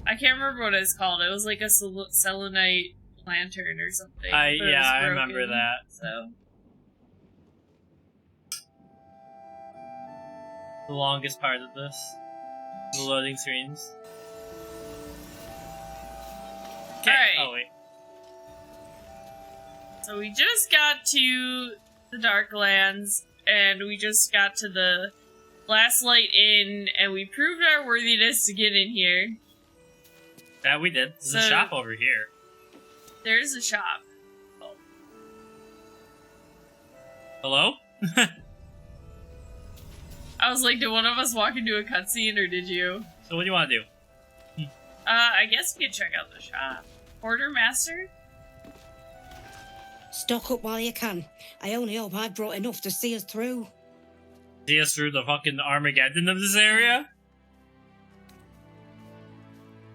I can't remember what it's called. It was like a selenite lantern or something. Yeah, I remember that. So the longest part of this, the loading screens. Okay. Alright. Oh wait. So we just got to the Darklands, and we just got to the Last Light Inn, and we proved our worthiness to get in here. That we did. There's a shop over here. There's a shop. Oh. Hello? I was like, did one of us walk into a cutscene, or did you? So what do you want to do? I guess we could check out the shop. Quartermaster? Stock up while you can. I only hope I've brought enough to see us through. See us through the fucking Armageddon of this area?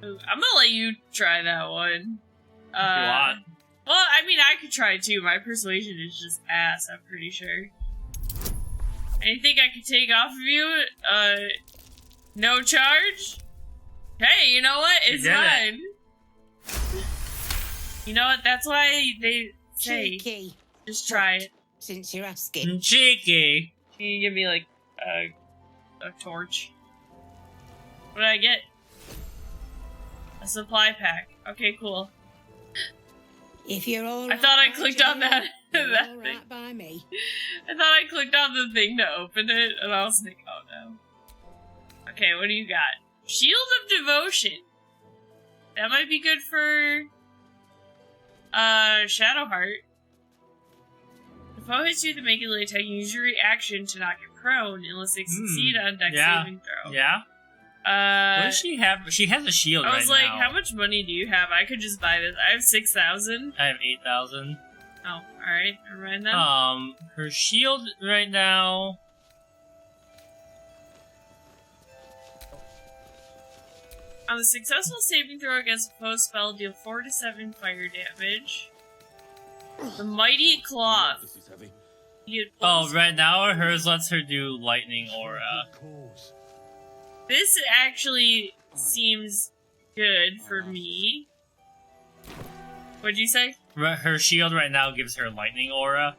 I'm gonna let you try that one. If you want. Well, I mean, I could try too. My persuasion is just ass, I'm pretty sure. Anything I could take off of you? No charge? Hey, you know what? It's fine. You know what? That's why they say, Cheeky. just try it. Since you're asking. Cheeky. Can you give me, like, a torch? What did I get? A supply pack. Okay, cool. If you're all I thought I right clicked on that, you're that all thing. right by me. I thought I clicked on the thing to open it, and I was like, oh no. Okay, what do you got? Shield of Devotion. That might be good for Shadowheart. If foe hits you with a melee attack, use your reaction to knock it prone unless they succeed on dex saving throw. Yeah. What does she have? She has a shield right now. I was like, how much money do you have? I could just buy this. I have 6,000. I have 8,000. Oh, alright. Never mind then. Her shield right now... On the successful saving throw against a foe spell, deal 4 to 7 fire damage. The Mighty Cloth. Oh, right now hers lets her do lightning aura. This actually seems good for me. What'd you say? Her shield right now gives her lightning aura.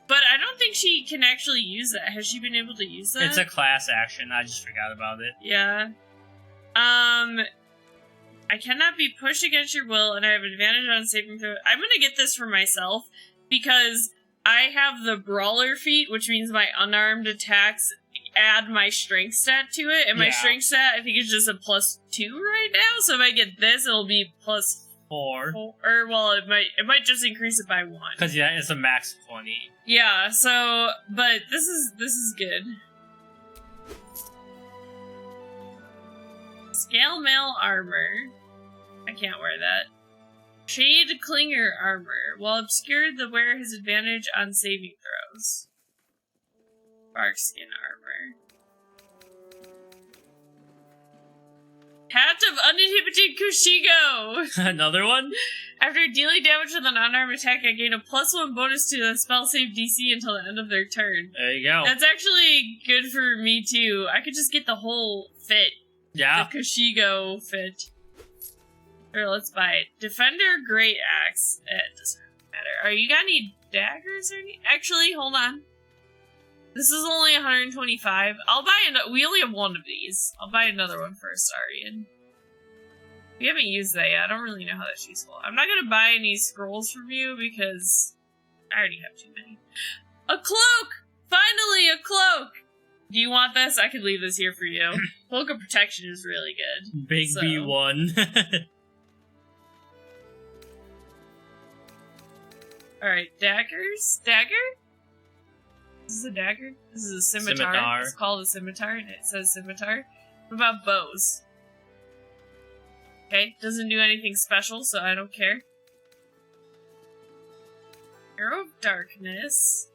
But I don't think she can actually use that. Has she been able to use that? It's a class action. I just forgot about it. Yeah. I cannot be pushed against your will, and I have advantage on saving throw. I'm gonna get this for myself, because I have the Brawler feat, which means my unarmed attacks add my strength stat to it, and my strength stat, I think, is just a +2 right now, so if I get this, it'll be +4. Or, well, it might just increase it by 1. Because, yeah, it's a max 20. Yeah, so, but this is good. Scale mail armor. I can't wear that. Shade Clinger armor. While obscured, the wearer has advantage on saving throws. Bark skin armor. Hat of Uninhibited Kushigo! Another one? After dealing damage with an unarmed attack, I gain a +1 bonus to the spell save DC until the end of their turn. There you go. That's actually good for me too. I could just get the whole fit. Yeah. The Kushigo fit. Or let's buy it. Defender Great Axe. It doesn't matter. Are you got any daggers or any? Actually, hold on. This is only 125. I'll buy another. We only have one of these. I'll buy another one for Astarion. We haven't used that yet. I don't really know how that's useful. I'm not gonna buy any scrolls from you because I already have too many. A cloak! Finally, a cloak! Do you want this? I could leave this here for you. Cloak of Protection is really good. Big so. B1. Alright, daggers? Dagger? This is a dagger? This is a scimitar. It's called a scimitar, and it says scimitar. What about bows? Okay, doesn't do anything special, so I don't care. Arrow of Darkness.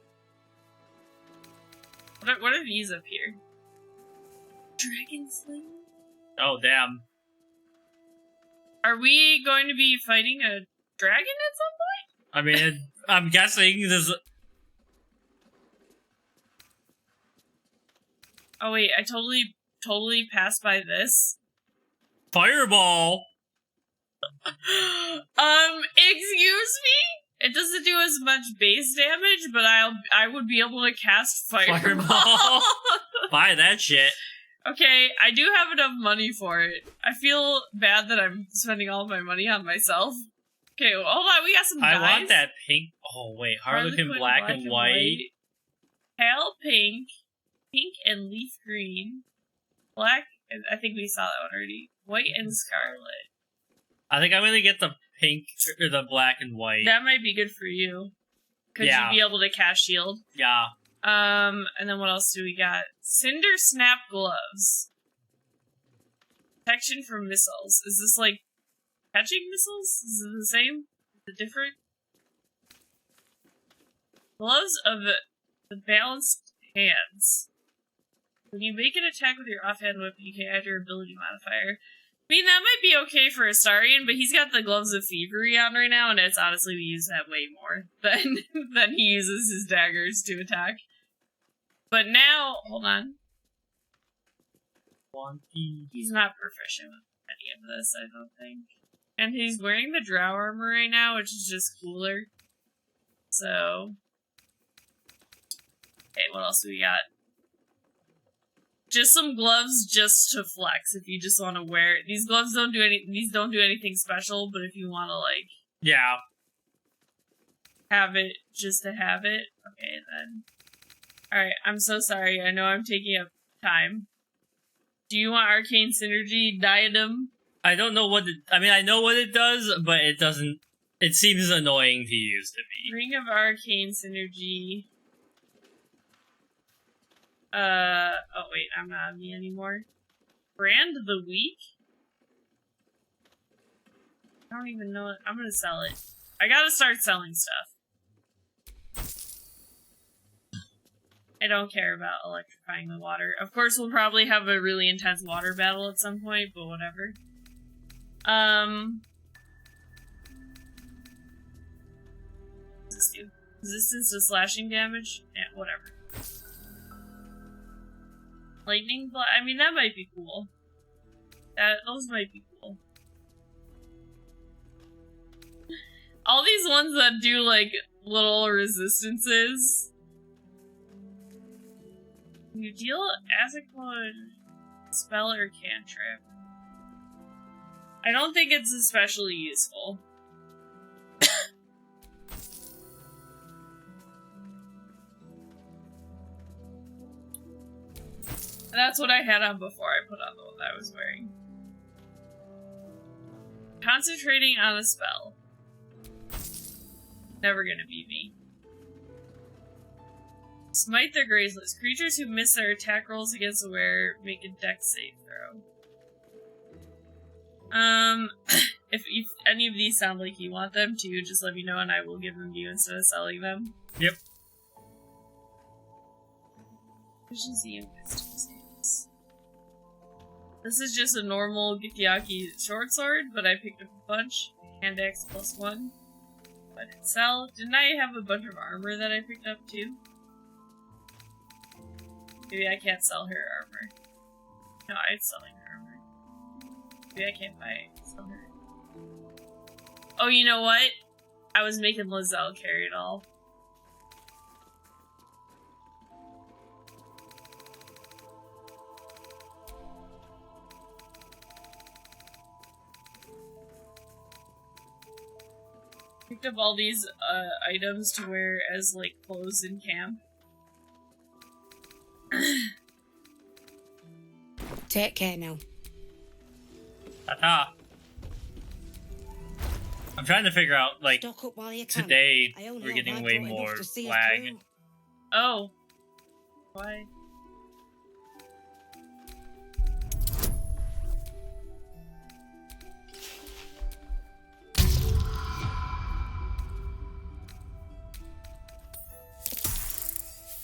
What are these up here? Dragon Sling? Oh, damn. Are we going to be fighting a dragon at some point? I mean, I'm guessing this... Oh wait, I totally passed by this. Fireball! Excuse me? It doesn't do as much base damage, but I would be able to cast Fireball. Buy that shit. Okay, I do have enough money for it. I feel bad that I'm spending all of my money on myself. Okay, well, hold on, we got some I dice. want that pink. Oh, wait. Harlequin black and white. Pale pink. Pink and leaf green. Black, I think we saw that one already. White and scarlet. I think I'm gonna get the pink or the black and white. That might be good for you. Could you be able to cast shield? Yeah. And then what else do we got? Cinder Snap Gloves. Protection from missiles. Is this like catching missiles? Is it the same? Is it different? Gloves of the balanced hands. When you make an attack with your offhand weapon, you can add your ability modifier. I mean, that might be okay for Astarion, but he's got the Gloves of Thievery on right now, and it's honestly, we use that way more than he uses his daggers to attack. But now, hold on. He's not proficient with any of this, I don't think. And he's wearing the drow armor right now, which is just cooler. So. Okay, what else do we got? Just some gloves just to flex if you just want to wear it. These gloves don't do anything special, but if you want to, like... Yeah. Have it just to have it. Okay, then. Alright, I'm so sorry. I know I'm taking up time. Do you want Arcane Synergy Diadem? I don't know what it... I mean, I know what it does, but it doesn't... It seems annoying to use to me. Ring of Arcane Synergy... oh wait, I'm not on me anymore. Brand of the Week? I don't even know it. I'm gonna sell it. I gotta start selling stuff. I don't care about electrifying the water. Of course, we'll probably have a really intense water battle at some point, but whatever. What does this do? Resistance to slashing damage? Yeah, whatever. Lightning block? I mean, that might be cool. Those might be cool. All these ones that do, like, little resistances. You deal Azikon spell or cantrip. I don't think it's especially useful. That's what I had on before I put on the one that I was wearing. Concentrating on a spell. Never gonna be me. Smite the Graceless. Creatures who miss their attack rolls against the wearer make a dex save throw. If any of these sound like you want them to, just let me know and I will give them to you instead of selling them. Yep. Efficiency and wisdom saves. This is just a normal Gikiaki short sword, but I picked up a bunch. Hand axe +1. But it sell. Didn't I have a bunch of armor that I picked up too? Maybe I can't sell her armor. No, I'm selling her armor. Maybe I can't buy it. Sell her. Oh, you know what? I was making Lizelle carry it all. Picked up all these items to wear as like clothes in camp. Take care now. Ta-ta. I'm trying to figure out, like, Stock up while you can. today I only we're hope getting I've way brought more enough to see us flag. through. Oh. Why?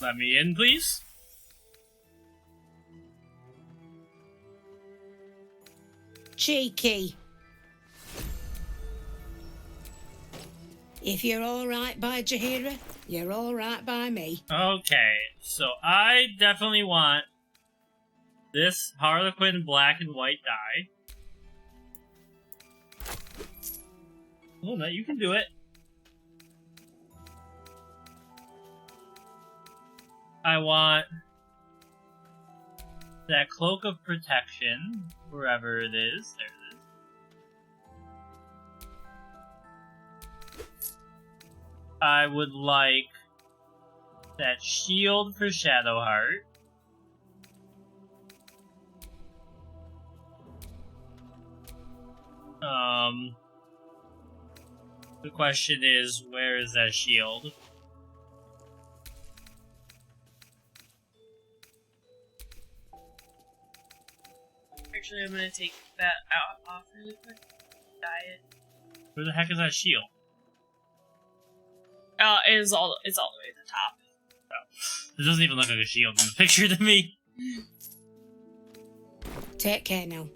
Let me in, please. Cheeky. If you're alright by Jaheira, you're alright by me. Okay, so I definitely want this Harlequin black and white dye. Oh, no, you can do it. I want that cloak of protection, wherever it is. There it is. I would like that shield for Shadowheart. The question is, where is that shield? Actually, I'm gonna take that off really quick. Diet. Where the heck is that shield? It's all the way at the top. Oh. It doesn't even look like a shield in the picture to me. Take care now.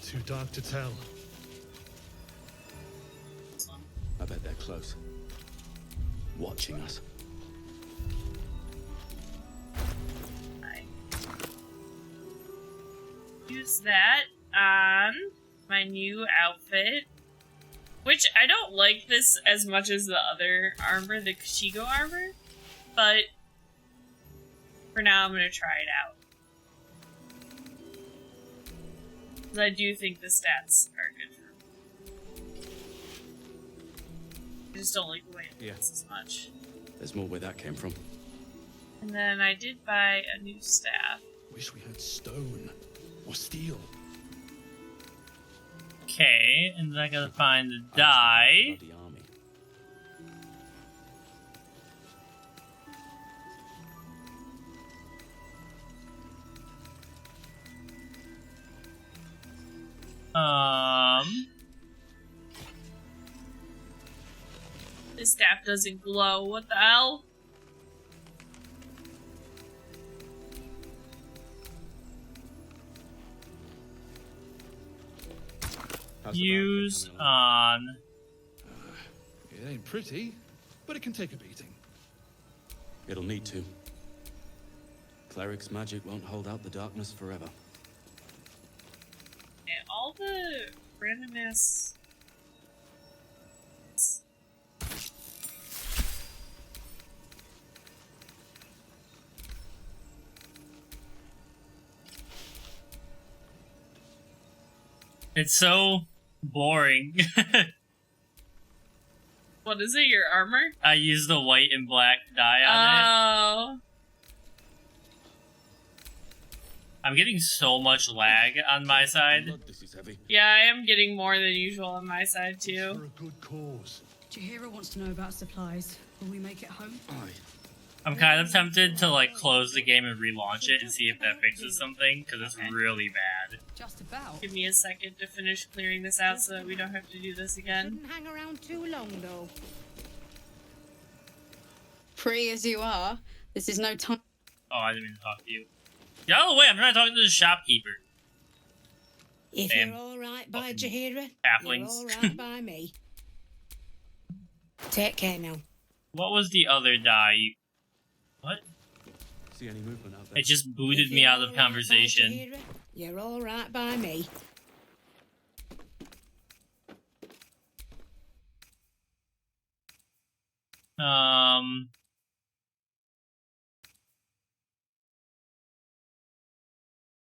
Too dark to tell. I bet they're close. Watching us. Use that on my new outfit, which I don't like this as much as the other armor, the Kashigo armor, but for now I'm gonna try it out. Because I do think the stats are good for me. I just don't like the way it feels as much. There's more where that came from. And then I did buy a new staff. Wish we had stone or steel. Okay, and then I gotta find the die. Bloody army. This staff doesn't glow. What the hell? Use on. It ain't pretty, but it can take a beating. It'll need to. Cleric's magic won't hold out the darkness forever. And all the random ass. It's so boring. What is it? Your armor? I used the white and black dye on it. Oh. I'm getting so much lag on my side. Blood, this is heavy. Yeah, I am getting more than usual on my side For too. a good cause. Jaheira wants to know about supplies. Will we make it home? Aye. I'm kind of tempted to like close the game and relaunch it and see if that fixes something, because it's really bad. Just about. Give me a second to finish clearing this out so that we don't have to do this again. Shouldn't hang around too long, though. Free as you are, this is no time. Oh, I didn't mean to talk to you. Get out of the way, I'm trying to talk to the shopkeeper. If Damn. you're all right by Fucking Jaheira, halflings. you're all right by me. Take care now. What was the other die? What? See any movement out there? It just booted If me you're out all of right by conversation. Jaheira, you're all right by me.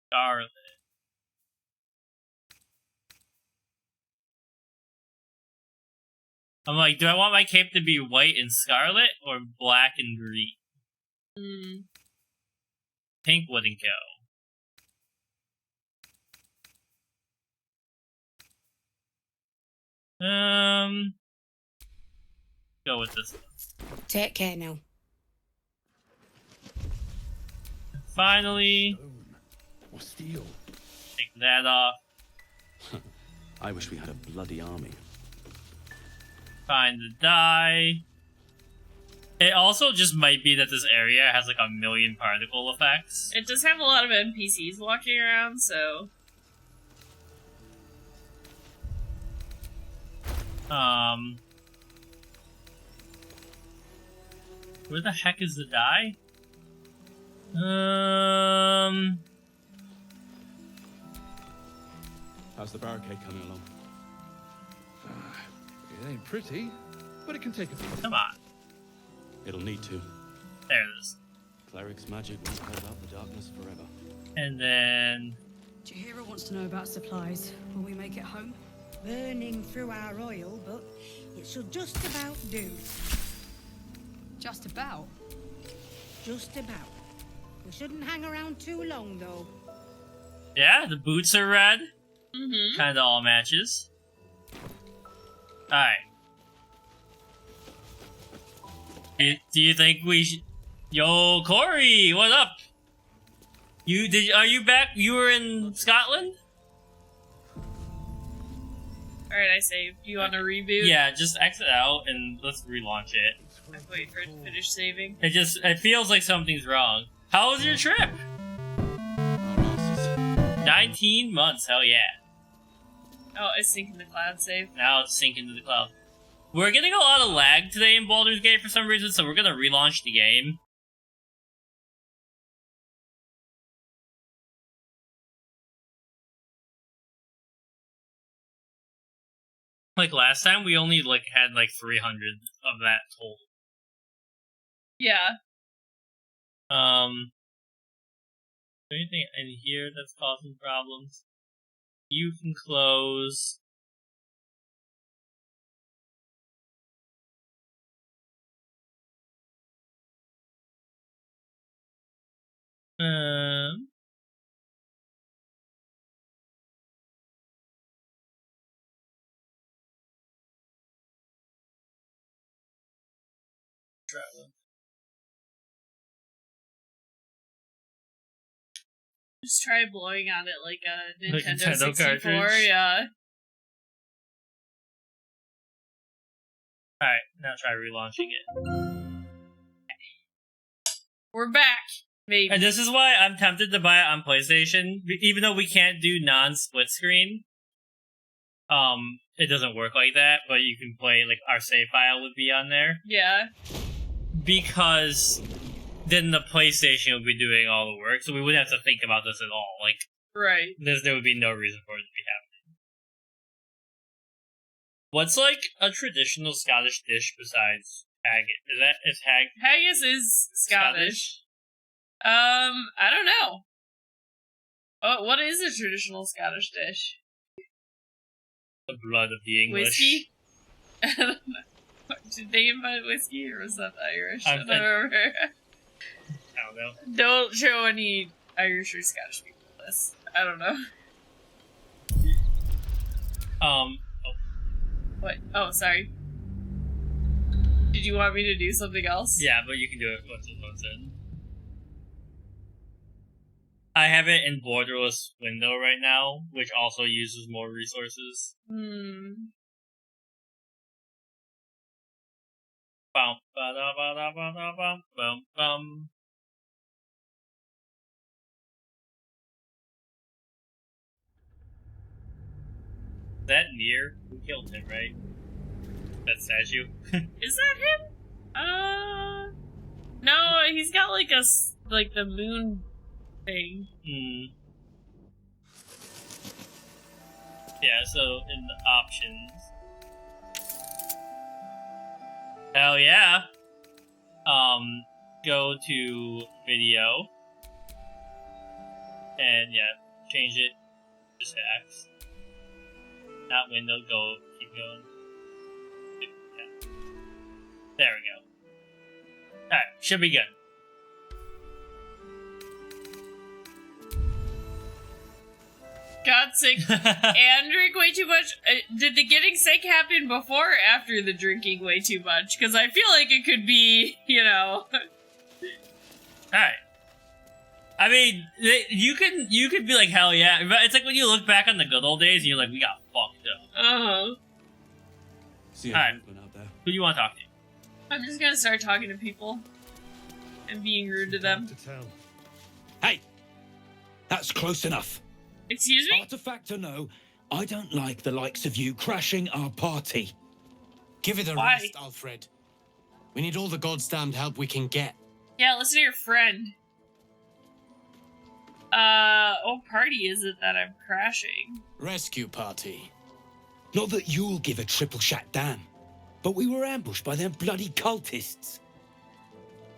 Scarlet. I'm like, do I want my cape to be white and scarlet or black and green? Pink wouldn't go. Go with this one. Take care now. Finally, Stone or steel. take that off. I wish we had a bloody army. Find the die. It also just might be that this area has like a million particle effects. It does have a lot of NPCs walking around, so... Where the heck is the die? How's the barricade coming along? It ain't pretty, but it can take a beat. Come on. It'll need to. There it is. Cleric's magic won't hold out the darkness forever. And then... Jaheira wants to know about supplies. Will we make it home? Burning through our oil, but it should just about do. Just about. Just about. We shouldn't hang around too long, though. Yeah, the boots are red. Mm-hmm. Kind of all matches. Alright. Do you think we should... Yo, Corey, what up? Are you back? You were in Scotland? Alright, I saved. You want to reboot? Yeah, just exit out and let's relaunch it. I'm waiting for it to finish saving. It feels like something's wrong. How was your trip? Our asses. 19 months, hell yeah. Oh, it's syncing the cloud save. Now it's sinking to the cloud. We're getting a lot of lag today in Baldur's Gate for some reason, so we're gonna relaunch the game. Like last time, we only had 300 of that total. Yeah. Anything in here that's causing problems? You can close. Just try blowing on it like a Like Nintendo, Nintendo 64, cartridge? yeah. Alright, now try relaunching it. We're back, maybe. And this is why I'm tempted to buy it on PlayStation, even though we can't do non-split screen. It doesn't work like that, but you can play, our save file would be on there. Yeah. Because then the PlayStation would be doing all the work, so we wouldn't have to think about this at all. Right. There would be no reason for it to be happening. What's, a traditional Scottish dish besides haggis? Is Haggis is Scottish. I don't know. Oh, what is a traditional Scottish dish? the blood of the English? Whiskey? I don't know. Did they invent whiskey, or was that Irish? I don't remember. I don't know. Don't show any Irish or Scottish people this. I don't know. What? Oh, sorry. Did you want me to do something else? Yeah, but you can do it once it loads in. I have it in borderless window right now, which also uses more resources. Hmm. Bum, ba-da-ba-da-ba-da-bum, bum, bum. Is that Nier? Who killed him, right? That statue? Is that him? No, he's got like the moon thing. Hmm. Yeah, so in the options. Hell yeah! Go to video. And yeah, change it. Just X. Not window, keep going. Yeah. There we go. Alright, should be good. Got sick and drink way too much. Did the getting sick happen before or after the drinking way too much? Because I feel like it could be, Alright. I mean, you could be like, hell yeah. But it's like when you look back on the good old days and you're like, we got fucked up. Uh-huh. See All right. movement out there. Who do you want to talk to? I'm just gonna start talking to people. And being rude to them. Hey! That's close enough. Excuse me? Artifact or no, I don't like the likes of you crashing our party. Give it a Why? rest, Alfred. We need all the goddamned help we can get. Yeah, listen to your friend. What party is it that I'm crashing? Rescue party. Not that you'll give a triple shot damn, but we were ambushed by them bloody cultists.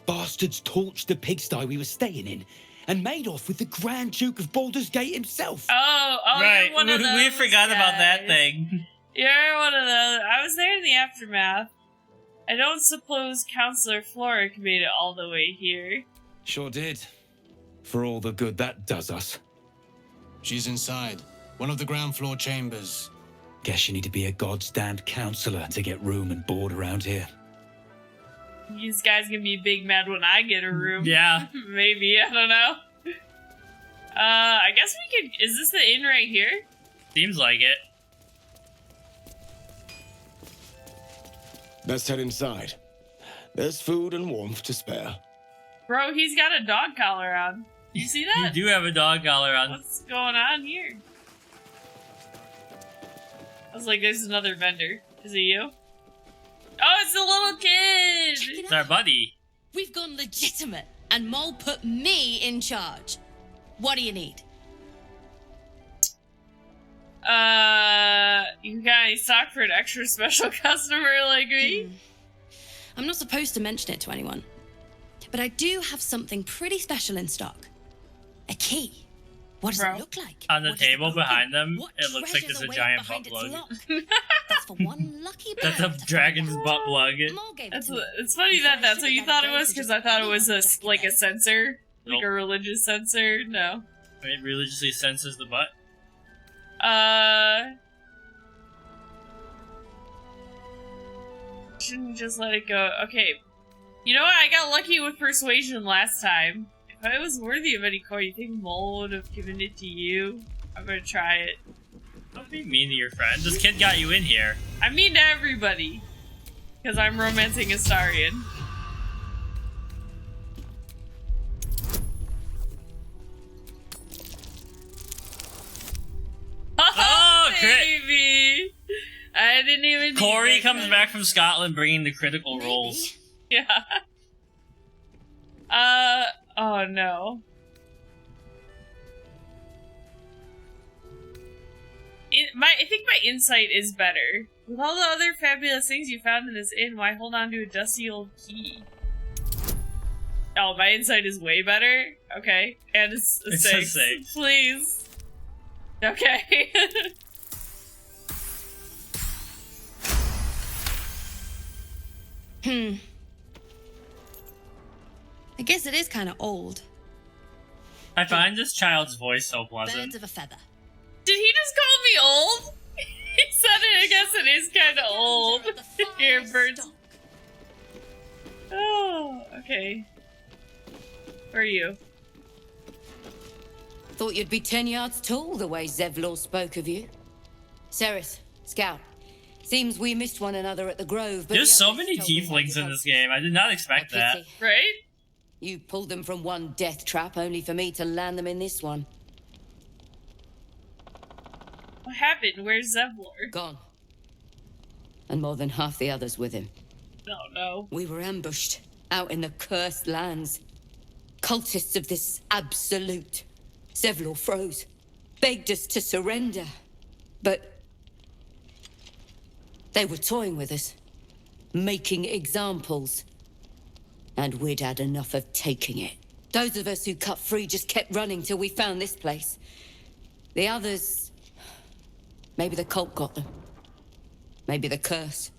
Bastards torched the pigsty we were staying in and made off with the Grand Duke of Baldur's Gate himself. Oh, right. You're one of those We forgot about that guys. thing. You're one of those. I was there in the aftermath. I don't suppose Counselor Floric made it all the way here. Sure did. For all the good that does us. She's inside. One of the ground floor chambers. Guess you need to be a goddamned counselor to get room and board around here. These guys gonna be big mad when I get a room. Yeah. Maybe, I don't know. I guess we could... Is this the inn right here? Seems like it. Let's head inside. There's food and warmth to spare. Bro, he's got a dog collar on. You see that? You do have a dog collar on. What's going on here? I was like, there's another vendor. Is it you? Oh, it's the little kid! It's our buddy. We've gone legitimate, and Mol put me in charge. What do you need? You got any stock for an extra special customer like me? I'm not supposed to mention it to anyone, but I do have something pretty special in stock. A key. What does it look like? On the What does table it open? behind them, What it looks like treasures there's a await giant butt behind its plug. lock? That's for one lucky bird. That's a to dragon's find out. butt plug. Mol gave it That's to me. it's funny that that's what you thought it was, because I thought it was like a sensor. Like Nope. a religious sensor. No. It religiously senses the butt. Shouldn't just let it go. Okay. You know what? I got lucky with persuasion last time. If I was worthy of any coin, you think Mol would have given it to you? I'm gonna try it. Don't be mean to your friend. This kid got you in here. I mean to everybody. Because I'm romancing Astarion. Oh, crit! Baby! I didn't even need Corey that comes crit. back from Scotland bringing the critical Maybe. rolls. Yeah. Oh no. I think my insight is better. With all the other fabulous things you found in this inn, why hold on to a dusty old key? Oh, my insight is way better? Okay. And it's a It's a 6. 6. Please. Okay. I guess it is kind of old. I find this child's voice so pleasant. Birds of a feather. Did he just call me old? He said it. I guess it is kind of old. Here, birds. Oh, okay. Where are you? Thought you'd be 10 yards tall the way Zevlor spoke of you. Cerys, scout. Seems we missed one another at the Grove, but There's the so others many told me how tieflings you in this felt. game. I did not expect A that. pity. Right? You pulled them from one death trap only for me to land them in this one. What happened? Where's Zevlor? Gone. And more than half the others with him. No, no. We were ambushed out in the cursed lands. Cultists of this absolute. Zevlor froze, begged us to surrender. But they were toying with us, making examples. And we'd had enough of taking it. Those of us who cut free just kept running till we found this place. The others... maybe the cult got them. Maybe the curse.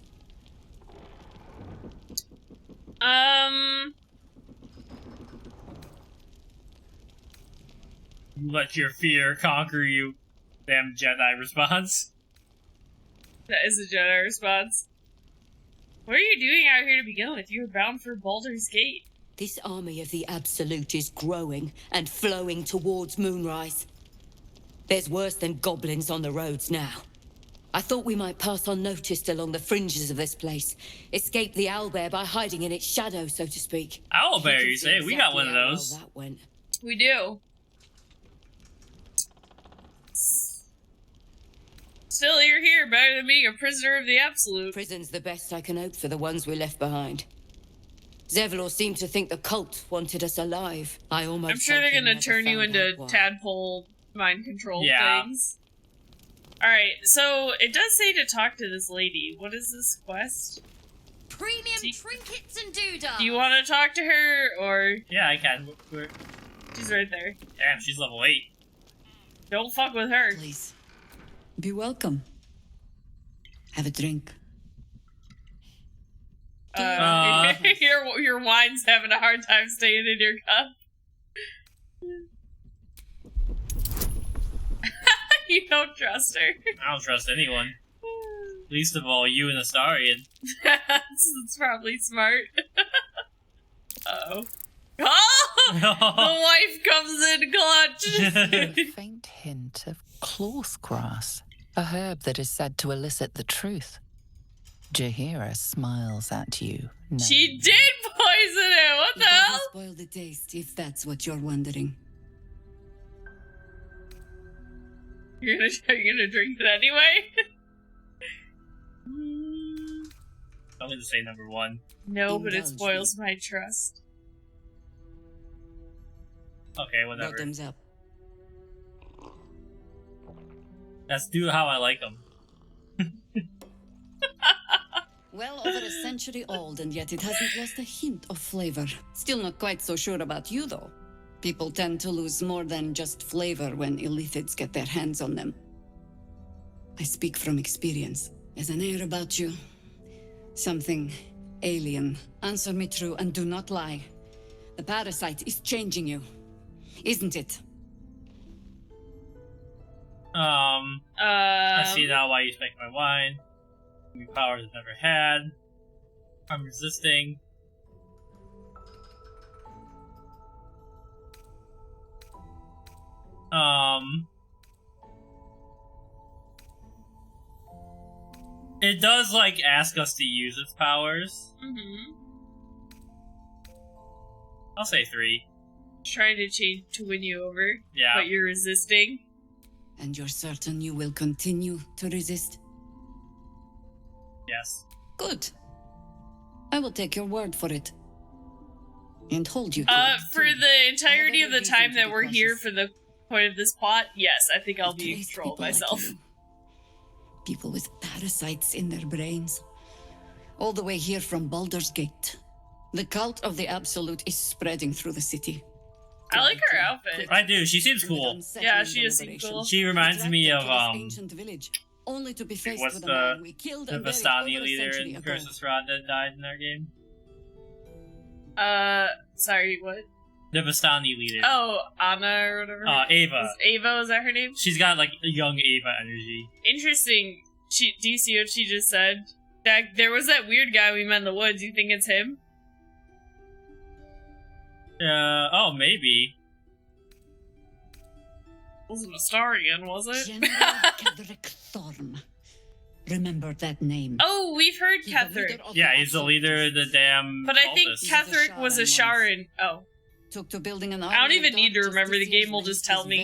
Let your fear conquer you. Damn Jedi response. That is a Jedi response. What are you doing out here to begin with? You were bound for Baldur's Gate. This army of the Absolute is growing and flowing towards Moonrise. There's worse than goblins on the roads now. I thought we might pass unnoticed along the fringes of this place. Escape the owlbear by hiding in its shadow, so to speak. Owlbear, can you see say? We got exactly one of how well those. that went. We do. Still, you're here, better than being a prisoner of the Absolute. Prison's the best I can hope for the ones we left behind. Zevlor seemed to think the cult wanted us alive. I almost. I'm sure they're gonna turn you into tadpole mind control things. Alright, so it does say to talk to this lady. What is this quest? Premium trinkets and doodah. Do you want to talk to her, or... Yeah, I can. She's right there. Damn, she's level 8. Don't fuck with her. Please. Be welcome. Have a drink. Your wine's having a hard time staying in your cup. You don't trust her. I don't trust anyone. Least of all, you and Astarion. That's probably smart. Uh-oh. Oh! The wife comes in clutch! A faint hint of cloth grass, a herb that is said to elicit the truth. Jaheira smiles at you. She did poison it! What the hell? Spoil the taste, if that's what you're wondering. You're gonna drink it anyway? I'm gonna say number 1. No, but it spoils my trust. Okay, whatever. Bottoms up. Let's do how I like them. Well over a century old, and yet it hasn't lost a hint of flavor. Still not quite so sure about you, though. People tend to lose more than just flavor when illithids get their hands on them. I speak from experience. There's an air about you. Something alien. Answer me true and do not lie. The parasite is changing you, isn't it? I see now why you spec my wine. New powers I've never had. I'm resisting. It does, like, ask us to use its powers. Mm-hmm. I'll say 3. Trying to change to win you over. Yeah. But you're resisting. And you're certain you will continue to resist? Yes. Good. I will take your word for it. And hold you to it. For the entirety of the time that we're here for the point of this plot, yes, I think I'll be in control of myself. People with parasites in their brains. All the way here from Baldur's Gate. The cult of the Absolute is spreading through the city. I like her outfit. I do, she seems cool. Yeah, she does seem cool. She reminds me of, Only to be faced what's with a the man we killed and buried Vistani over a leader century in ago. Curse of Strahd that died in our game? Sorry, what? The Vistani leader. Oh, Anna or whatever. Ava. Ava, is that her name? She's got, like, a young Ava energy. Interesting. Do you see what she just said? That there was that weird guy we met in the woods. You think it's him? Oh, maybe. Wasn't Astarion, was it? General Ketheric Thorm. Remember that name. Oh, we've heard Ketheric. Yeah, he's the leader of the damn But I think cultists. Ketheric was a Sharon. Oh. Took to building an I don't even need to remember, the game will just tell me.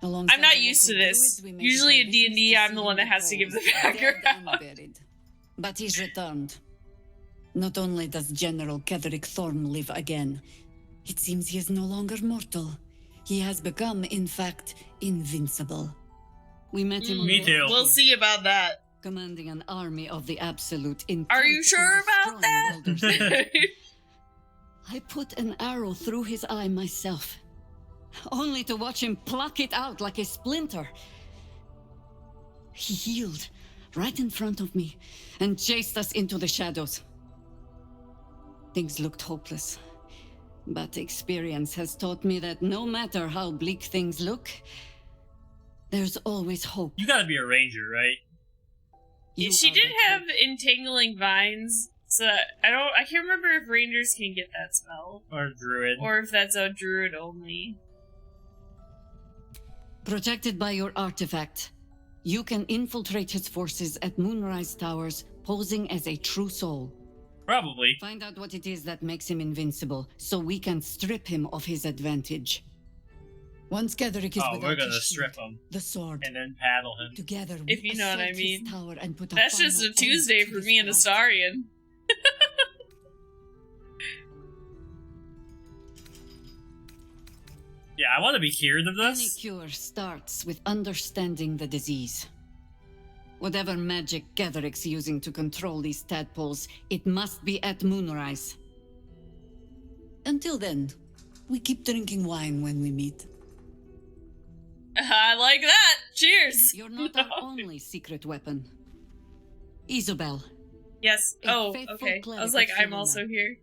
I'm not used to this. Usually in D&D, I'm the one that has to give the background. But he's returned. Not only does General Ketheric Thorm live again, it seems he is no longer mortal. He has become, in fact, invincible. We met him. Me too. We'll see about that. Commanding an army of the Absolute in. Are you sure about that? I put an arrow through his eye myself, only to watch him pluck it out like a splinter. He healed right in front of me and chased us into the shadows. Things looked hopeless, but experience has taught me that no matter how bleak things look, there's always hope. You gotta be a ranger, right? She did have entangling vines, so I can't remember if rangers can get that spell. Or druid. Or if that's a druid only. Protected by your artifact, you can infiltrate his forces at Moonrise Towers, posing as a true soul. Probably. Find out what it is that makes him invincible, so we can strip him of his advantage. Once Ketheric is we're gonna strip him. The sword. And then paddle him. Together, if you know what I assault his mean. tower and put That's just a Tuesday for me and Astarion. Yeah, I want to be cured of Any this. cure starts with understanding the disease. Whatever magic Gatheric's using to control these tadpoles, it must be at moonrise. Until then, we keep drinking wine when we meet. I like that. Cheers. You're not our only secret weapon. Isobel. Yes. A Oh, faithful okay. I cleric was like, of I'm Faerun. also here.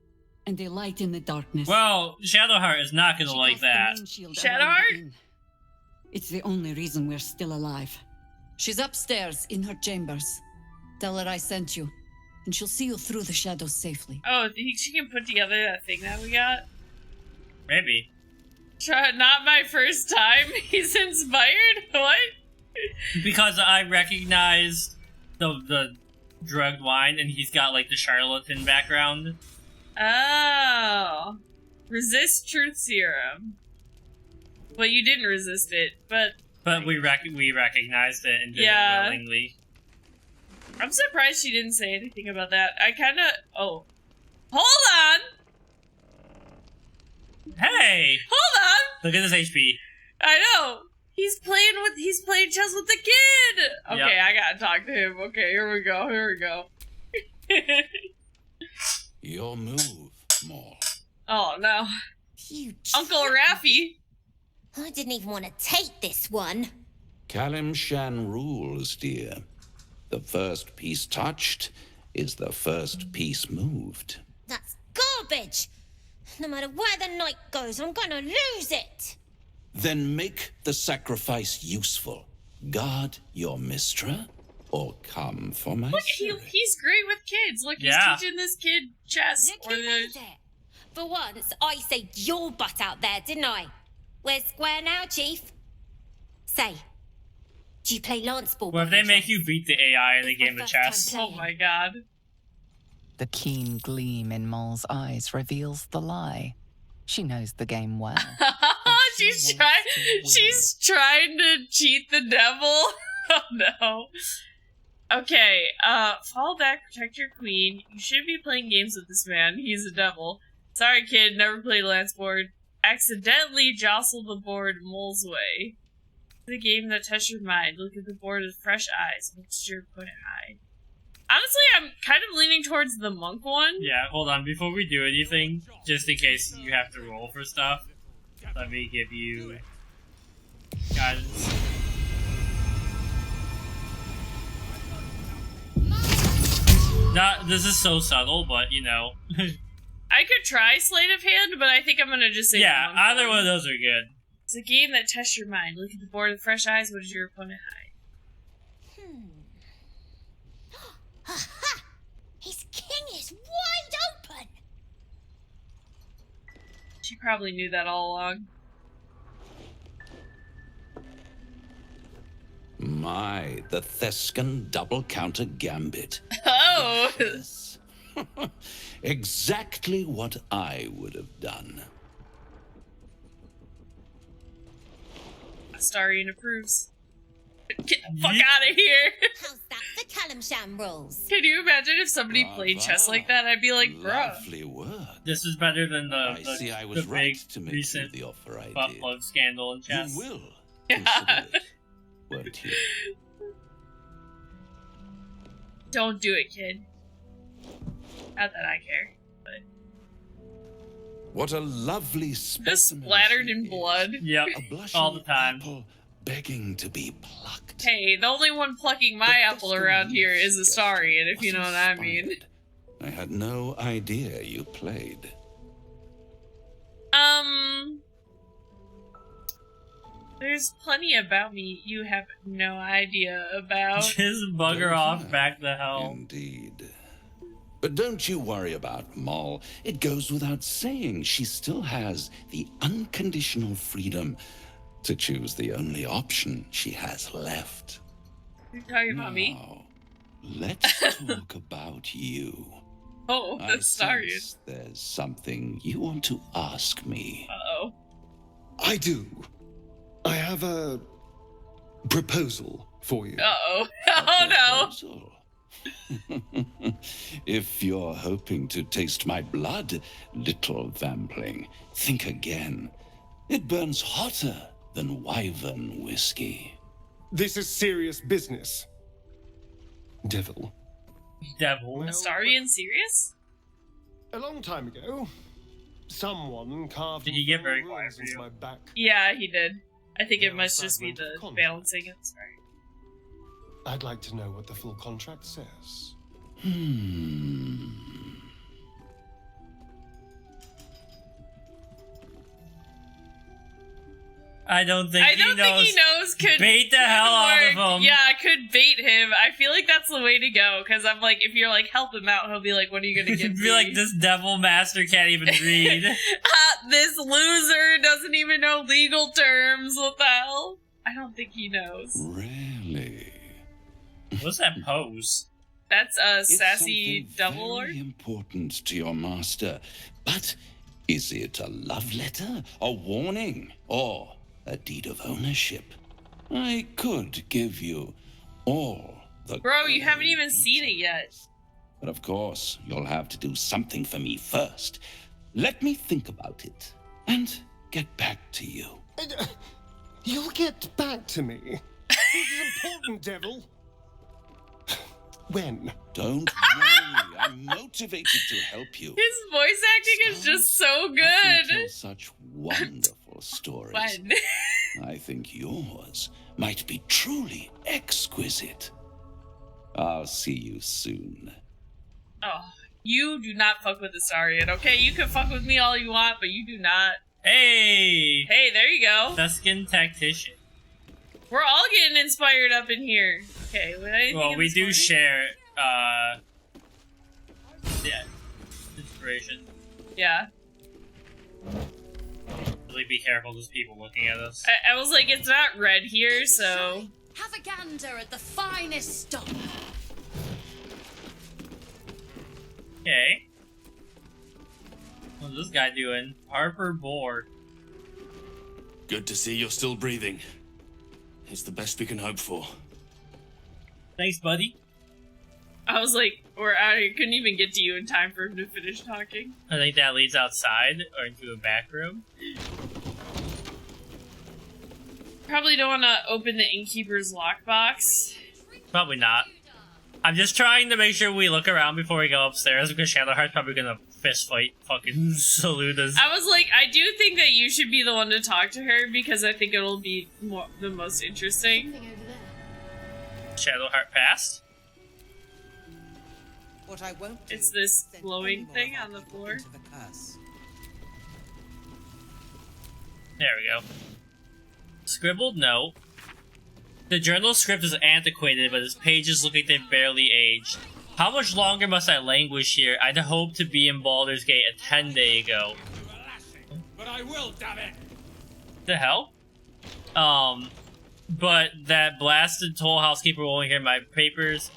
And a light in the darkness. Well, Shadowheart is not gonna She like cast the that. moon shield Shadowheart? around the inn. It's the only reason we're still alive. She's upstairs in her chambers. Tell her I sent you, and she'll see you through the shadows safely. Oh, think she can put together that thing that we got? Maybe. Not my first time. He's inspired? What? Because I recognized the drugged wine, and he's got like the charlatan background. Oh. Resist truth serum. Well, you didn't resist it, but we recognized it and did Yeah. it willingly. I'm surprised she didn't say anything about that. I kind of... Oh. Hold on! Hey! Hold on! Look at this HP. I know! He's playing chess with the kid! Okay, Yep. I gotta talk to him. Okay, here we go. Your move, Mol. Oh, no. You Uncle Raffy! I didn't even want to take this one. Kalimshan rules, dear. The first piece touched is the first piece moved. That's garbage. No matter where the night goes, I'm gonna lose it. Then make the sacrifice useful. Guard your mistra, or come for my Look, service. he's great with kids. Look, Yeah. he's teaching this kid chess. Look who knows it. For once, I saved your butt out there, didn't I? Where's Square now, Chief? Say, do you play lance ball? Well, if by they any make chance? you beat the AI in the It's my game of first time chess. playing. Oh my god. The keen gleam in Mol's eyes reveals the lie. She knows the game well. she's wants trying. to win. She's trying to cheat the devil. Oh no. Okay. Fall back. Protect your queen. You shouldn't be playing games with this man. He's a devil. Sorry, kid. Never played lance board. Accidentally jostle the board Mol's way. The game that touched your mind. Look at the board with fresh eyes. What's your opponent hide? Honestly, I'm kind of leaning towards the monk one. Yeah, hold on. Before we do anything, just in case you have to roll for stuff, let me give you guidance. This is so subtle, but you know. I could try Sleight of Hand, but I think I'm gonna just say Yeah, the monk either one of those are good. It's a game that tests your mind. Look at the board with fresh eyes. What does your opponent hide? Ha! His king is wide open. She probably knew that all along. My, the Thescan double counter gambit. Oh! Yes. Exactly what I would have done. Astarian approves. Get the fuck out of here! How's that for Kalimshan rules? Can you imagine if somebody played chess like that? I'd be like, bruh. Lovely work. This is better than I see I was the right big to make you recent the offer I butt did. plug scandal in chess. You will consider it, won't you? Don't do it, kid. Not that I care. What a lovely Just specimen. splattered she in is. blood. Yep, A blushing all the time. apple begging to be plucked. Hey, the only one plucking my apple around here is Astarian, if you know what I mean. I had no idea you played. There's plenty about me you have no idea about. Just bugger Don't off I? back the hell. Indeed. But don't you worry about Mol. It goes without saying she still has the unconditional freedom to choose the only option she has left. You're talking about me? Now, let's talk about you. Oh, I that's Astarian. sense there's something you want to ask me. Uh-oh. I do. I have a proposal for you. Uh-oh. Oh, no. Proposal? If you're hoping to taste my blood, little vampling, think again. It burns hotter than wyvern whiskey. This is serious business. Devil. Devil. Well, Astarian serious? A long time ago, someone carved Did you get very quiet for into you? my back. Yeah, he did. I think it Now must just be fragment the contract. balancing it. Sorry. I'd like to know what the full contract says. I don't think he knows. Could bait the hell out of work. him. Yeah, could bait him. I feel like that's the way to go. Because I'm like, if you're like, help him out, he'll be like, what are you gonna give me? Be like, this devil master can't even read. This loser doesn't even know legal terms. What the hell? I don't think he knows. Really? What's that pose? That's a It's sassy something devil lord. very important to your master. But is it a love letter, a warning, or a deed of ownership? I could give you all the... Bro, you haven't even seen it yet. But of course, you'll have to do something for me first. Let me think about it and get back to you. You'll get back to me. This is important, Devil. When? Don't worry, I'm motivated to help you. His voice acting is just so I good. tell such wonderful stories. When? I think yours might be truly exquisite. I'll see you soon. Oh, you do not fuck with Astarian, okay? You can fuck with me all you want, but you do not. Hey! Hey, there you go. Tuscan tactician. We're all getting inspired up in here. Okay, Well, we do share, yeah, inspiration. Yeah. Really be careful, there's people looking at us. I was like, it's not red here, so... Have a gander at the finest stock. Okay. What's this guy doing? Harper Board. Good to see you're still breathing. It's the best we can hope for. Thanks, buddy. I was like, I couldn't even get to you in time for him to finish talking. I think that leads outside or into a back room. Probably don't want to open the innkeeper's lockbox. Probably not. I'm just trying to make sure we look around before we go upstairs because Shadowheart's probably gonna fist fight fucking salute us. I was like, I do think that you should be the one to talk to her because I think it'll be the most interesting. Shadowheart passed. What I won't It's this glowing thing on the floor. There we go. Scribbled note. The journal script is antiquated, but its pages look like they've barely aged. How much longer must I languish here? I'd hoped to be in Baldur's Gate a 10-day ago. But I will, damn it! The hell? But that blasted toll housekeeper will only hear my papers.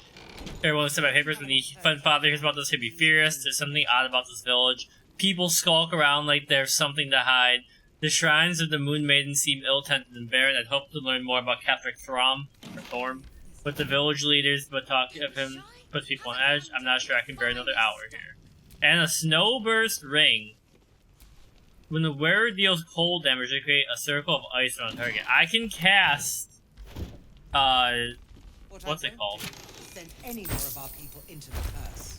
Everyone will see my papers when the father hears about this, he'll be furious. There's something odd about this village. People skulk around like there's something to hide. The shrines of the Moon Maiden seem ill-tended and barren. I'd hoped to learn more about Catholic Thorm, but the village leaders but talk of him puts people on edge. I'm not sure I can bear another hour here. And a snowburst ring. When the wearer deals cold damage, they create a circle of ice around the target. I can cast, what's it called? Send any more of our people into the curse.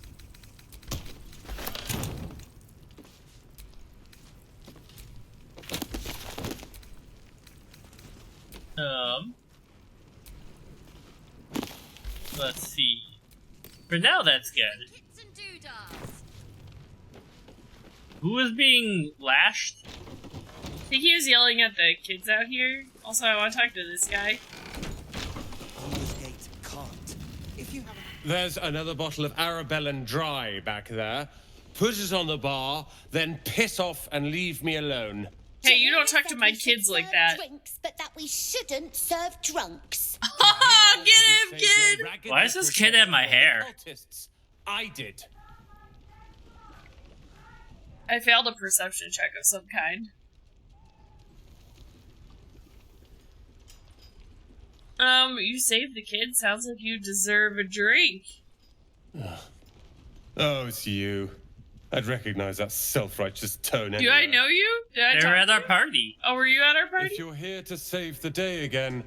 Let's see. For now, that's good. Who is being lashed? I think he was yelling at the kids out here. Also, I want to talk to this guy. There's another bottle of Arabellan Dry back there. Put it on the bar, then piss off and leave me alone. Hey, you don't talk to my kids like that. Drinks, but that we shouldn't serve drunks. Get him, kid! Why does this kid have my hair? I did. I failed a perception check of some kind. You saved the kid. Sounds like you deserve a drink. Oh, it's you. I'd recognize that self-righteous tone Do I know you? Did I They talk were at to our you? party. Oh, were you at our party? If you're here to save the day again,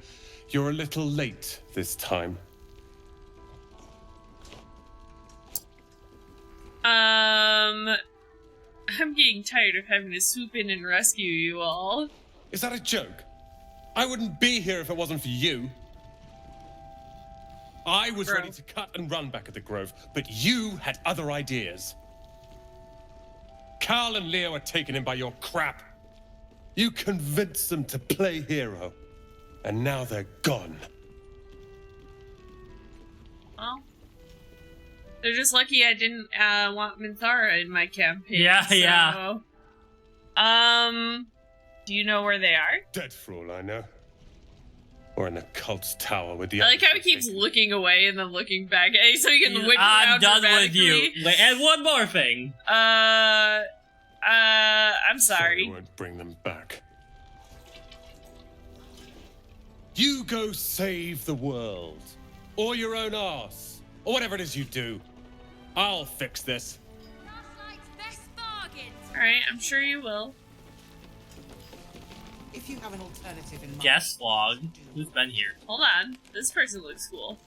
you're a little late this time. I'm getting tired of having to swoop in and rescue you all. Is that a joke? I wouldn't be here if it wasn't for you. I was ready to cut and run back at the Grove, but you had other ideas. Carl and Leo are taken in by your crap. You convinced them to play hero, and now they're gone. Well, they're just lucky I didn't want Minthara in my campaign. Yeah, so... yeah. Do you know where they are? Dead for all I know. Or in the cult's tower with the I like how he keeps looking away and then looking back at you so he can whip I'm around done with you. dramatically. Wait, and one more thing. I'm sorry. I won't bring them back. You go save the world. Or your own arse. Or whatever it is you do. I'll fix this. Alright, I'm sure you will. If you have an alternative in mind. Guest log. Who's been here? Hold on. This person looks cool.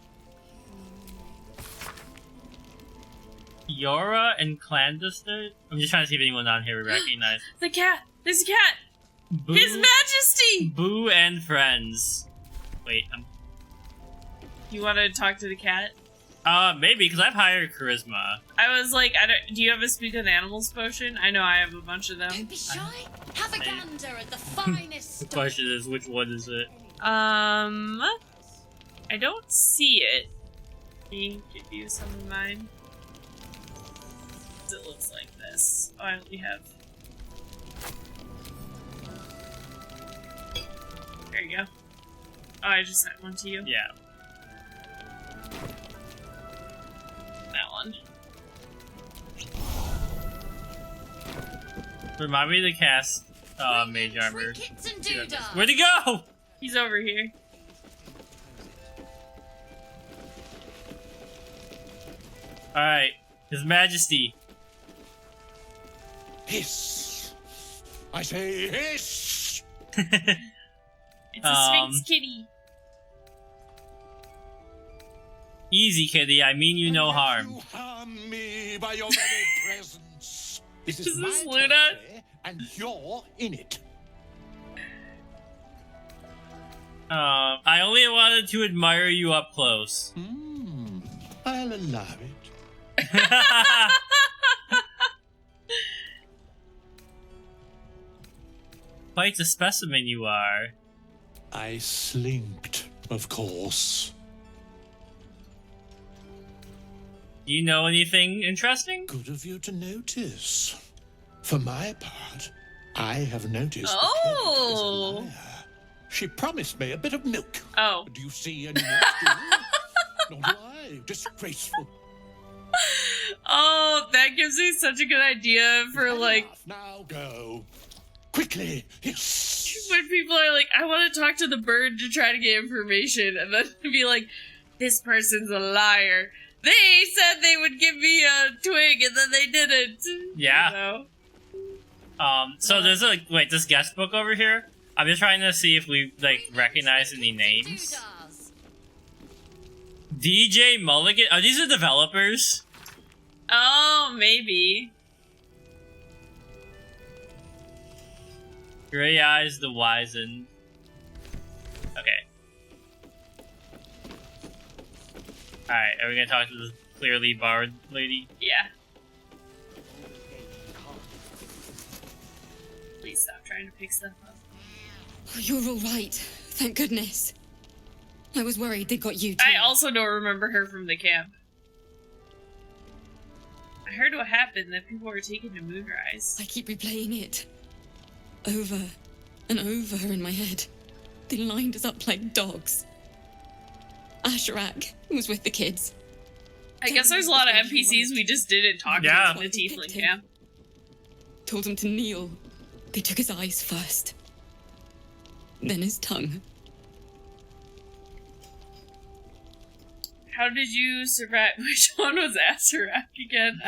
Yora and Clandestine? I'm just trying to see if anyone on here we recognize. The cat! There's a cat! Boo, His Majesty! Boo and friends. Wait, You want to talk to the cat? Maybe, because I have higher charisma. I was like, do you have a speak with animals potion? I know I have a bunch of them. Don't be shy. Have a gander at the finest The question is, which one is it? I don't see it. Let me give you some of mine. It looks like this. Oh, I only have... There you go. Oh, I just sent one to you? Yeah. That one. Remind me to cast Mage Armor. and Where'd he go? He's over here. Alright. His Majesty. Hiss. I say hiss. It's a Sphinx kitty. Easy, kitty. I mean you no harm. You harm me by your very presence. This is Is my this Luna? territory, and you're in it. I only wanted to admire you up close. I'll allow it. Quite a specimen you are. I slinked, of course. Do you know anything interesting? Good of you to notice. For my part, I have noticed Oh. the Cleric is a liar. She promised me a bit of milk. Oh. Do you see any milk? Nor do I. Disgraceful. Oh, that gives me such a good idea for like Now go. Quickly. Yes. when people are like, I want to talk to the bird to try to get information, and then be like, this person's a liar. They said they would give me a twig, and then they didn't. Yeah. You know? So there's this guest book over here. I'm just trying to see if we recognize any names. DJ Mulligan. Are these the developers? Oh, maybe. Gray Eyes the Wizened. Okay. Alright, are we gonna talk to the clearly barred lady? Yeah. Please stop trying to pick stuff up. Oh, you're all right. Thank goodness. I was worried they got you too. I also don't remember her from the camp. I heard what happened, that people were taken to Moonrise. I keep replaying it. Over and over in my head. They lined us up like dogs. Asherak was with the kids. I guess there's a lot of NPCs we just didn't talk to in the Tiefling camp. Told him to kneel. They took his eyes first. Then his tongue. How did you survive? Which one was Asarak again?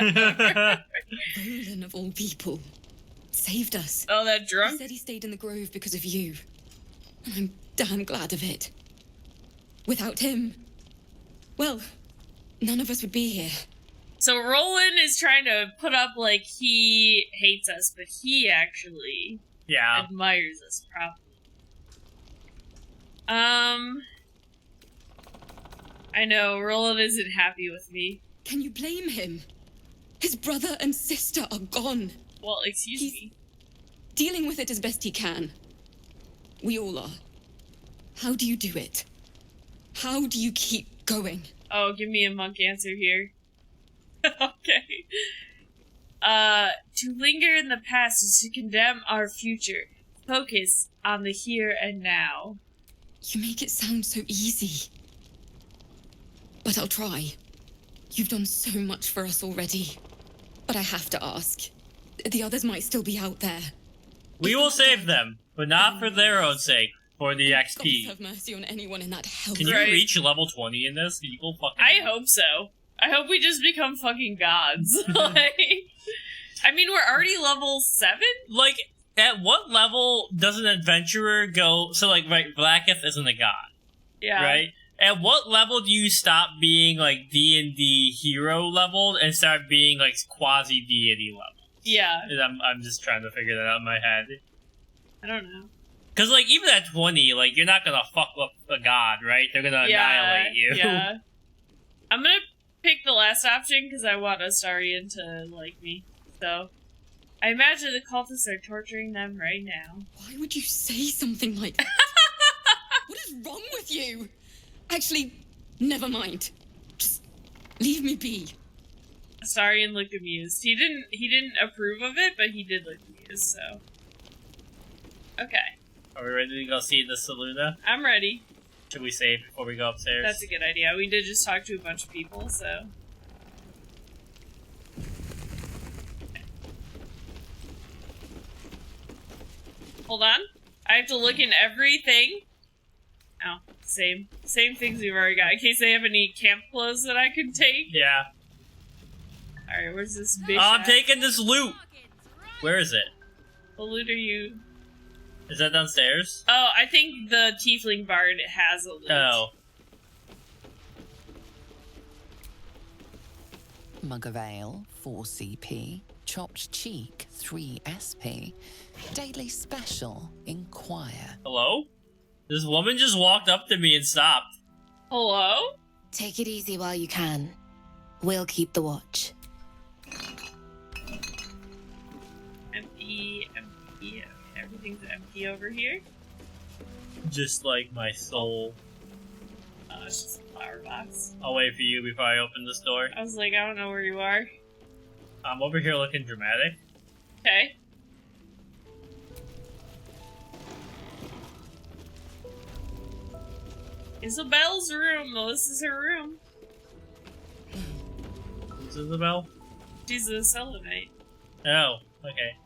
Rolan, of all people, saved us. Oh, that drunk? He said he stayed in the grove because of you. And I'm damn glad of it. Without him, well, none of us would be here. So Rolan is trying to put up like he hates us, but he actually admires us probably. I know, Rolan isn't happy with me. Can you blame him? His brother and sister are gone. Well, excuse me. Dealing with it as best he can. We all are. How do you do it? How do you keep going? Oh, give me a monk answer here. Okay. To linger in the past is to condemn our future. Focus on the here and now. You make it sound so easy. But I'll try. You've done so much for us already. But I have to ask. The others might still be out there. We will save them, but not for their own sake. For the XP. God have mercy on anyone in that hell. Can you reach level 20 in this? Can you go fucking... I hope so. I hope we just become fucking gods. Like, I mean, we're already level 7? Like, at what level does an adventurer go... So, like, right, Blacketh isn't a god. Yeah. Right? At what level do you stop being, like, D&D hero level and start being, like, quasi-deity level? Yeah. I'm just trying to figure that out in my head. I don't know. Because, like, even at 20, like, you're not gonna fuck up a god, right? They're gonna annihilate you. Yeah. I'm gonna pick the last option because I want Astarion to like me. So, I imagine the cultists are torturing them right now. Why would you say something like that? What is wrong with you? Actually, never mind. Just leave me be. Astarion looked amused. He didn't approve of it, but he did look amused, so. Okay. Are we ready to go see the Saluna? I'm ready. Should we save before we go upstairs? That's a good idea. We did just talk to a bunch of people, so. Okay. Hold on. I have to look in everything. Oh, same things we've already got. In case they have any camp clothes that I can take. Yeah. Alright, where's this bitch I'm at? taking this loot! Where is it? What loot are you... Is that downstairs? Oh, I think the Tiefling Bard has a loot. Oh. Mug of ale, 4 CP. Chopped cheek, 3 SP. Daily special, inquire. Hello? This woman just walked up to me and stopped. Hello? Take it easy while you can. We'll keep the watch. Empty. Everything's empty over here. Just like my soul. Oh, it's just a flower box. I'll wait for you before I open this door. I was like, I don't know where you are. I'm over here looking dramatic. Okay. Isobel's room. Well, this is her room. Is Isabel? She's a Selenite. Oh, okay.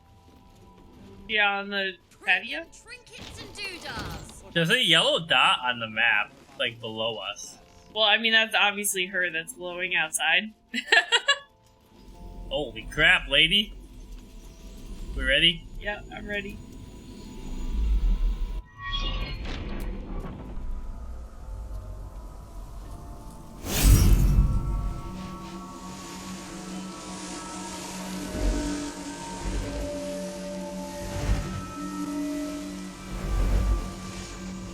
Yeah, on the patio? Trinkets and doodads. There's a yellow dot on the map, like below us. Well, I mean, that's obviously her that's glowing outside. Holy crap, lady. We ready? Yeah, I'm ready.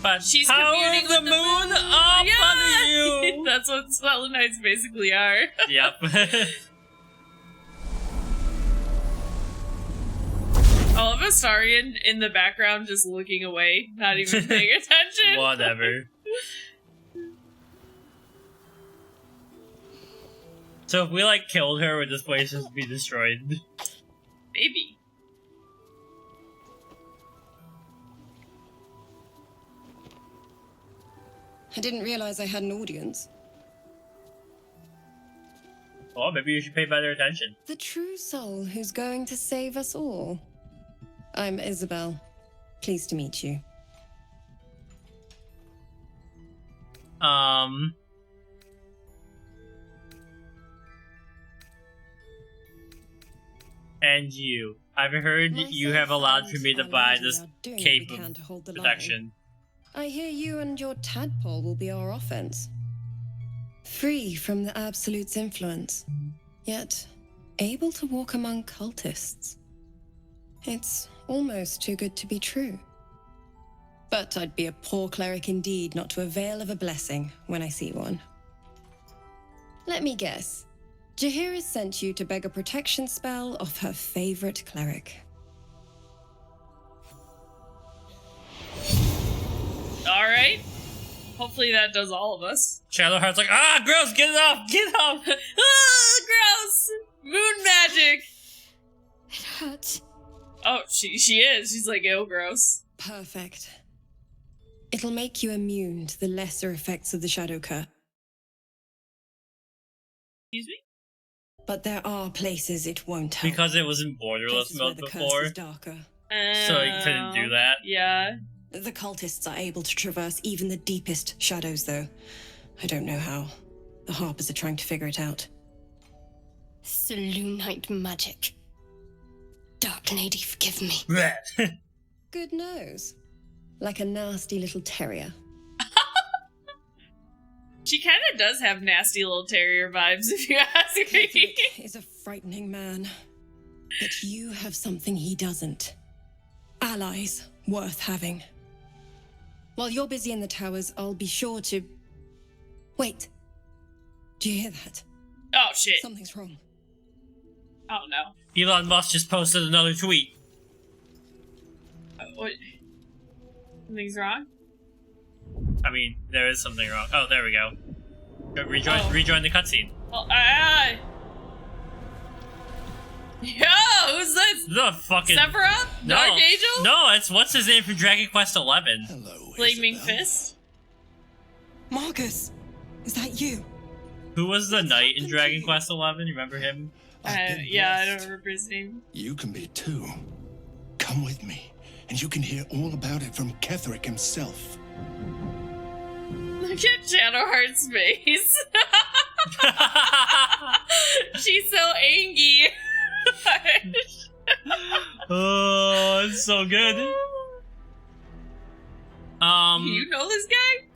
But she's power communing of the with moon up yeah! on you. That's what Selenites basically are. Yep. All of Astarion in the background just looking away, not even paying attention. Whatever. So if we like killed her, would this place just be destroyed? Maybe. I didn't realize I had an audience. Well, maybe you should pay better attention. The true soul who's going to save us all. I'm Isobel. Pleased to meet you. And you. I've heard you have allowed for me to buy this cape of protection. I hear you and your tadpole will be our offense. Free from the Absolute's influence, yet able to walk among cultists. It's almost too good to be true. But I'd be a poor cleric indeed not to avail of a blessing when I see one. Let me guess. Jaheira sent you to beg a protection spell off her favorite cleric. Alright. Hopefully that does all of us. Shadowheart's like, ah, gross, get it off, get it off! Ah, gross! Moon magic! It hurts. Oh, she is. She's like, ew, gross. Perfect. It'll make you immune to the lesser effects of the Shadow Curse. Excuse me? But there are places it won't help. Because it was in borderless mode before. Darker. So it couldn't do that. Yeah. The cultists are able to traverse even the deepest shadows, though. I don't know how. The Harpers are trying to figure it out. Selûnite magic. Dark Lady, forgive me. Good nose. Like a nasty little terrier. She kind of does have nasty little terrier vibes, if you ask me. Ketherick is a frightening man. But you have something he doesn't. Allies worth having. While you're busy in the towers, I'll be sure to... Wait. Do you hear that? Oh, shit. Something's wrong. Oh, no. Elon Musk just posted another tweet. What? Something's wrong? I mean, there is something wrong. Oh, there we go. Rejoin the cutscene. Oh, Yo, who's this? The fucking... Sephiroth? No. Dark Angel? No, it's what's his name from Dragon Quest XI. Hello, Flaming Isobel. Fist? Marcus, is that you? Who was the knight in Dragon Quest XI? You remember him? Yeah, I don't remember his name. You can be too. Come with me, and you can hear all about it from Ketherick himself. Look at Shadowheart's face. She's so angry. Oh, it's so good. You know this guy?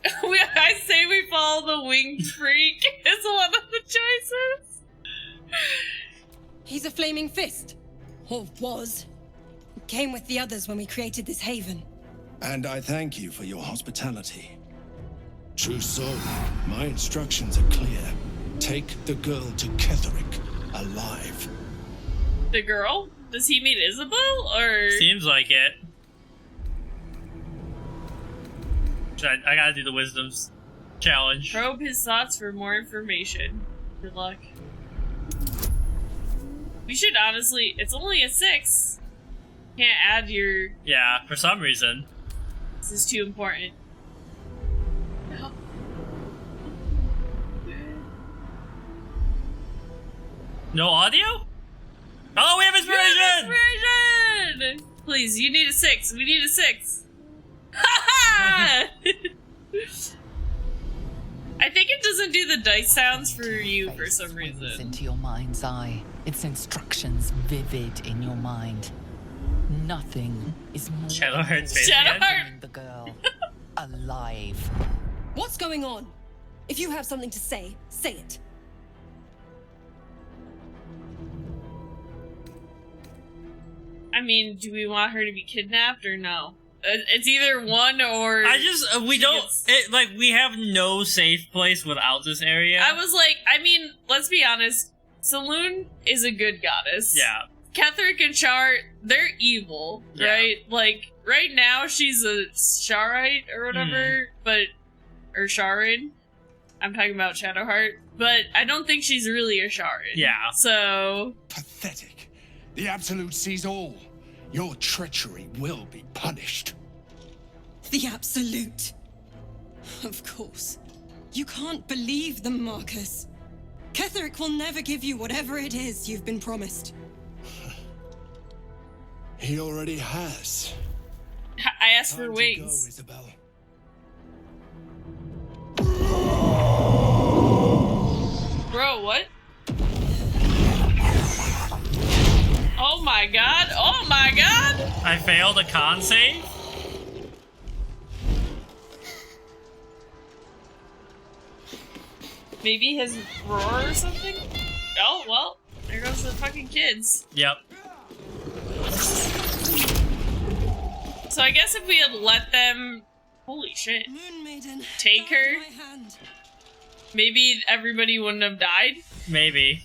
I say we follow the winged freak. It's one of the choices. He's a flaming fist. Or was. Came with the others when we created this haven. And I thank you for your hospitality. True soul, my instructions are clear. Take the girl to Ketherick, alive. The girl? Does he mean Isobel, or...? Seems like it. I gotta do the wisdoms challenge. Probe his thoughts for more information. Good luck. We should honestly... It's only a 6. Can't add your... Yeah, for some reason. This is too important. No audio? Oh, we have inspiration! Inspiration! Please, you need a 6. We need a 6. Ha I think it doesn't do the dice sounds for you for some reason. Into your mind's eye, its instructions vivid in your mind. Nothing is more Shadowheart's face than the girl alive. What's going on? If you have something to say, say it. I mean, do we want her to be kidnapped or no? It's either one or... we have no safe place without this area. I was like, I mean, let's be honest. Selûne is a good goddess. Yeah. Ketherick and Char, they're evil, right? Like, right now she's a Sharite or whatever, or Sharin. I'm talking about Shadowheart. But I don't think she's really a Sharin. Yeah. So... Pathetic. The Absolute sees all. Your treachery will be punished. The Absolute. Of course. You can't believe them, Marcus. Ketherick will never give you whatever it is you've been promised. He already has. I asked for wings. Go, Isobel. Bro, what? Oh I failed a con save? Maybe his roar or something? Oh, well, there goes the fucking kids. Yep. So I guess if we had let them... Holy shit. Take her, maybe everybody wouldn't have died? Maybe.